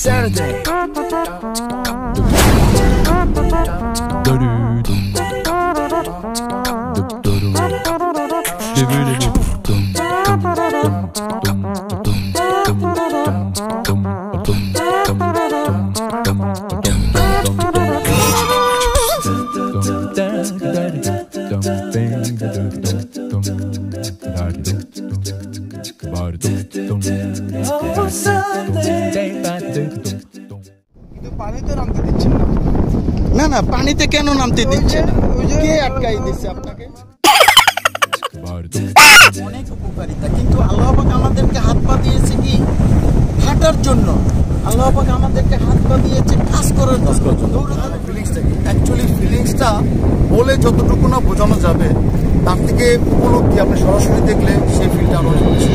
Saturday. না না পানিতে কেন নামতে দিচ্ছে না? কে আটকাই দিচ্ছে আপনাকে? অনেক উপকারিতা, কিন্তু আল্লাহ পাক আমাদেরকে হাত পা দিয়েছে কি হাঁটার জন্য। আল্লাহ পাক আমাদেরকে হাত পা দিয়েছে কাজ করার জন্য। অ্যাকচুয়ালি ফিলিংসটা বলে যতটুকু না বোঝানো যাবে তার থেকে উপলব্ধি আপনি সরাসরি দেখলে সেই ফিলটা আরো অনেক বেশি।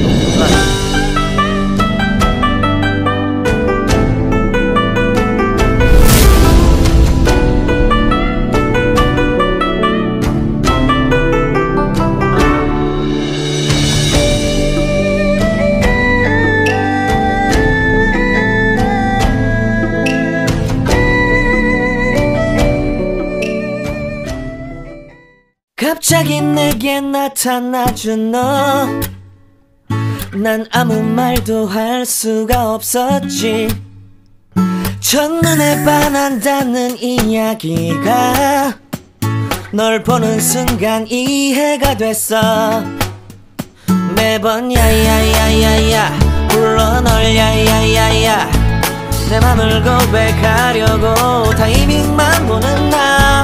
갑자기 내게 나타나준 너, 난 아무 말도 할 수가 없었지. 첫눈에 반한다는 이야기가 널 보는 순간 이해가 됐어. 매번 야야야야야 불러 널 야야야야, 내 맘을 고백하려고 타이밍만 보는 나.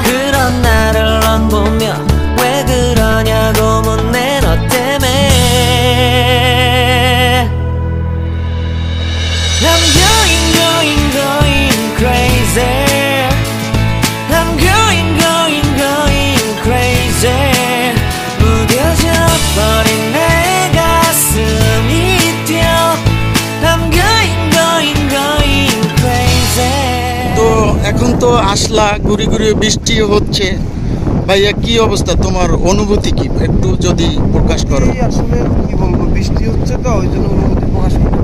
그런 나를 넌 보며 왜 그러냐고 묻네 너 때문에. I'm going crazy. I'm going crazy. 무뎌져 버린 내 가슴이 뛰어. I'm going crazy. তো এখন তো আসলা, ঘুরে ঘুরে বৃষ্টি হচ্ছে। ভাইয়া কি অবস্থা, তোমার অনুভূতি কি একটু যদি প্রকাশ করো? আসলে কি বলবো, বৃষ্টি হচ্ছে তো ওই জন্য অনুভূতি প্রকাশ করতে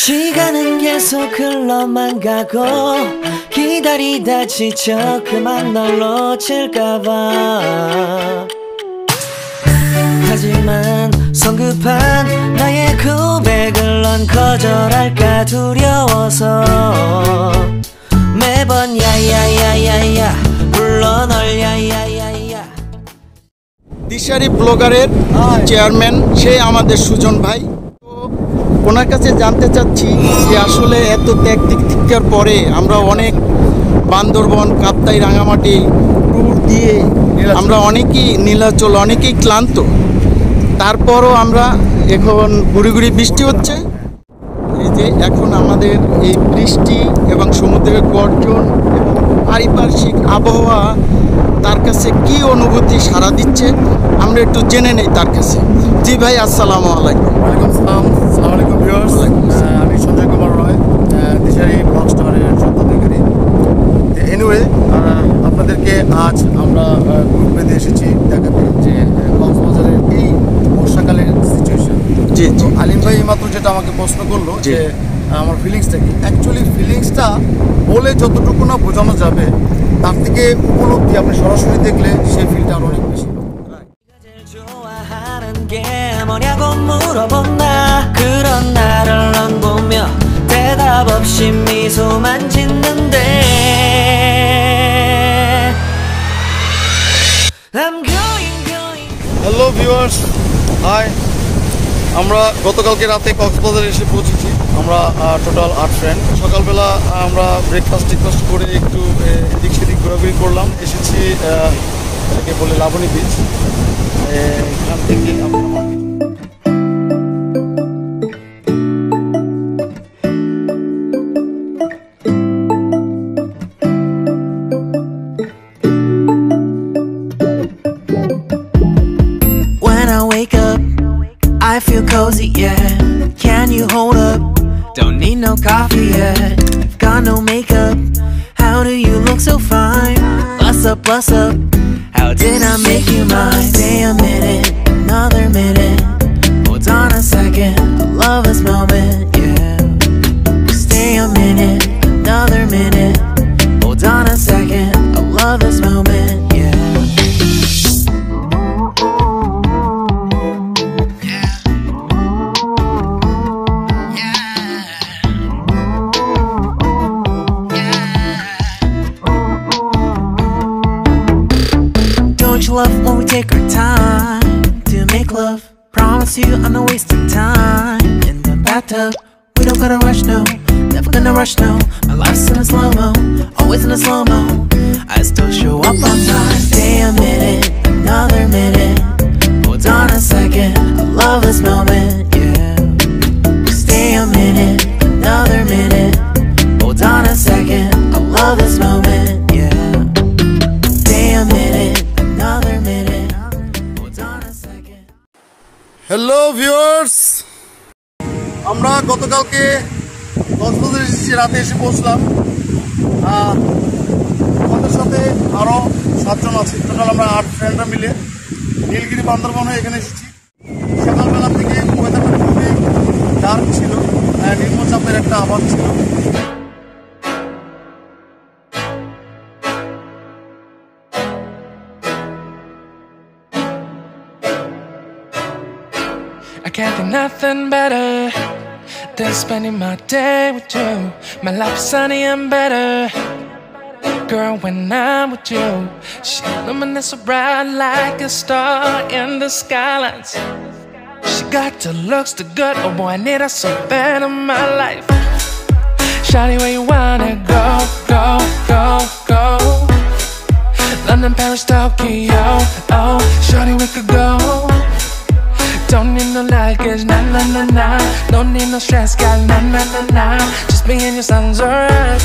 시간은 계속 흘러만 가고 기다리다 지쳐 그만 널 놓칠까봐. 하지만 성급한 나의 고백을 넌 거절할까 두려워서 매번 야야야야야 불러 널 야야야야. দিশারি ব্লগারের চেয়ারম্যান সে আমাদের সুজন ভাই। তো ওনার কাছে জানতে চাচ্ছি যে আসলে এত ত্যাগ তিতিক্ষার পরে আমরা অনেক বান্দরবন, কাপ্তাই, রাঙামাটি ট্যুর দিয়ে আমরা অনেকেই নীলাচল অনেকেই ক্লান্ত, তারপরও আমরা এখন ঘুরে ঘুরে বৃষ্টি হচ্ছে। এই যে এখন আমাদের এই বৃষ্টি এবং সমুদ্রের গর্জন এবং পারিপার্শ্বিক আবহাওয়া তার কাছে কি অনুভূতি সাড়া দিচ্ছে আমরা একটু জেনে নেই তার কাছে। জি ভাই, আসসালামু আলাইকুম। ওয়ালাইকুম সালাম। আসসালামু আলাইকুম ভিউয়ার্স। আমি সঞ্জয় কুমার রয়, দিশারি ব্লগ স্টারের স্বত্বাধিকারী। এনিওয়ে, আপনাদেরকে আজ আমরা গ্রুপ বেঁধে এসেছি দেখাতে যে কক্সবাজারের এই বর্ষাকালের সিচুয়েশন। জি তো আলিম ভাই মাত্র যেটা আমাকে প্রশ্ন করলো যে আমার ফিলিংসটা কি, অ্যাকচুয়ালি ফিলিংসটা বলে যতটুকু না বোঝানো যাবে তার থেকে উপলব্ধি আপনি সরাসরি দেখলে সেই ফিলটা আরো অনেক বেশি। 좋아하는 게 뭐냐고 물어본다. 그런 나를 넌 보며 대답 없이 미소만 짓는데. I'm going. Hello viewers, high. আমরা গতকালকে রাতে কক্সবাজারে এসে পৌঁছেছি। আমরা টোটাল 8 ফ্রেন্ড। সকালবেলা আমরা ব্রেকফাস্ট করে একটু এদিক সেদিক ঘোরাঘুরি করলাম। এসেছি এটাকে বলে লাবণী বিচ। এখান থেকে wake up, I feel cozy, yeah. Can you hold up? Don't need no coffee yet. You've got no makeup. How do you look so fine? Plus up, plus up. How did I make you mine? Stay a minute, another minute. Hold on a second, I love this moment, yeah. Stay a minute, another minute. Hold on a second, I love this moment, yeah. Don't you love when we take our time to make love? Promise you I'm not wasting time in the bathtub. We don't gotta rush, no. Never gonna rush, no. My life's in a slow-mo, always in a slow-mo. I still show up on time. Stay a minute, another minute. Hold on a second, I love this moment, yeah. Stay a minute, another minute. Hold on a second, I love this moment, yeah. Stay a minute, another minute. Hold on a second. Hello viewers, আমরা গতকালকে কক্সবাজার এসেছি, রাতে এসে পৌঁছলাম। আমাদের সাথে আরও 7 জন আছে, টোটাল আমরা 8 ফ্রেন্ডরা মিলে নীলগিরি বান্দরবান হয়ে এখানে এসেছি। সকালবেলা থেকে ওয়েদারটা খুবই ডার্ক ছিল, নিম্নচাপের একটা আবহাওয়া ছিল। I can't think nothing better than spending my day with you. My life is sunny and better, girl, when I'm with you. She luminous so bright like a star in the skylines. She got the looks, the good, oh boy, I need her so bad in my life. Shawty, where you wanna go, go, go, go? London, Paris, Tokyo, oh, shawty, we could go. Don't need no luggage, nah, nah, nah, nah. Don't need no stress, girl, nah, nah, nah, nah. Just me and you sounds alright,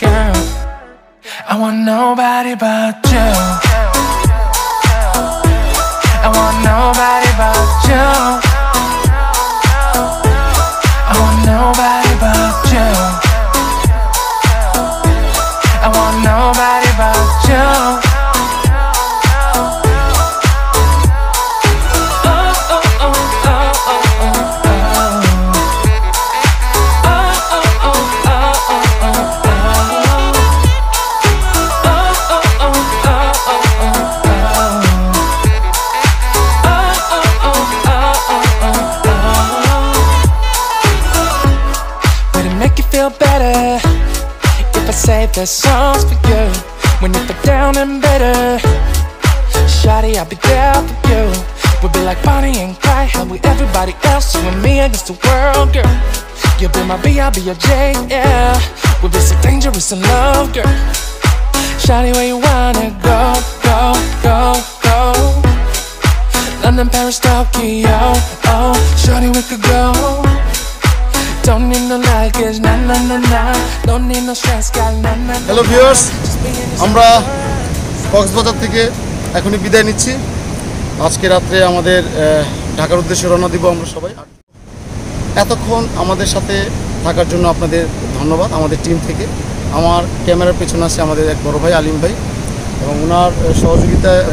girl. I want nobody but you. I want nobody but you. I want nobody but you. I want nobody but you. Save the songs for you when you feel down and bitter. Shawty, I'll be there for you. We'll be like Bonnie and Clyde, how we everybody else, you and me against the world, girl. You'll be my B, I'll be your J, yeah. We'll be so dangerous in love, girl. Shawty, where you wanna go, go, go, go? London, Paris, Tokyo, oh, shawty, we could go. Don't need no luggage, nah, nah, nah, nah. Don't need no stress, girl, nah, nah, nah. Hello viewers, আমরা কক্সবাজার থেকে এখনই বিদায় নিচ্ছি। আজকে রাত্রে আমাদের ঢাকার উদ্দেশ্যে রওনা দিব আমরা সবাই। এতক্ষণ আমাদের সাথে থাকার জন্য আপনাদের ধন্যবাদ আমাদের টিম থেকে। আমার ক্যামেরার পেছনে আছে আমাদের এক বড় ভাই আলিম ভাই, এবং ওনার সহযোগিতায়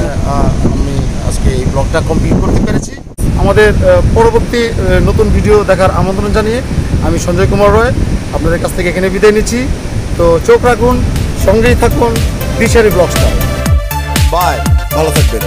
আমি আজকে এই ব্লগটা কমপ্লিট করতে পেরেছি। আমাদের পরবর্তী নতুন ভিডিও দেখার আমন্ত্রণ জানিয়ে আমি সঞ্জয় কুমার রয় আপনাদের কাছ থেকে এখানে বিদায় নিচ্ছি। তো চোখ রাখুন, সঙ্গেই থাকুন দিশারি ব্লগস্টার। বাই, ভালো থাকবেন।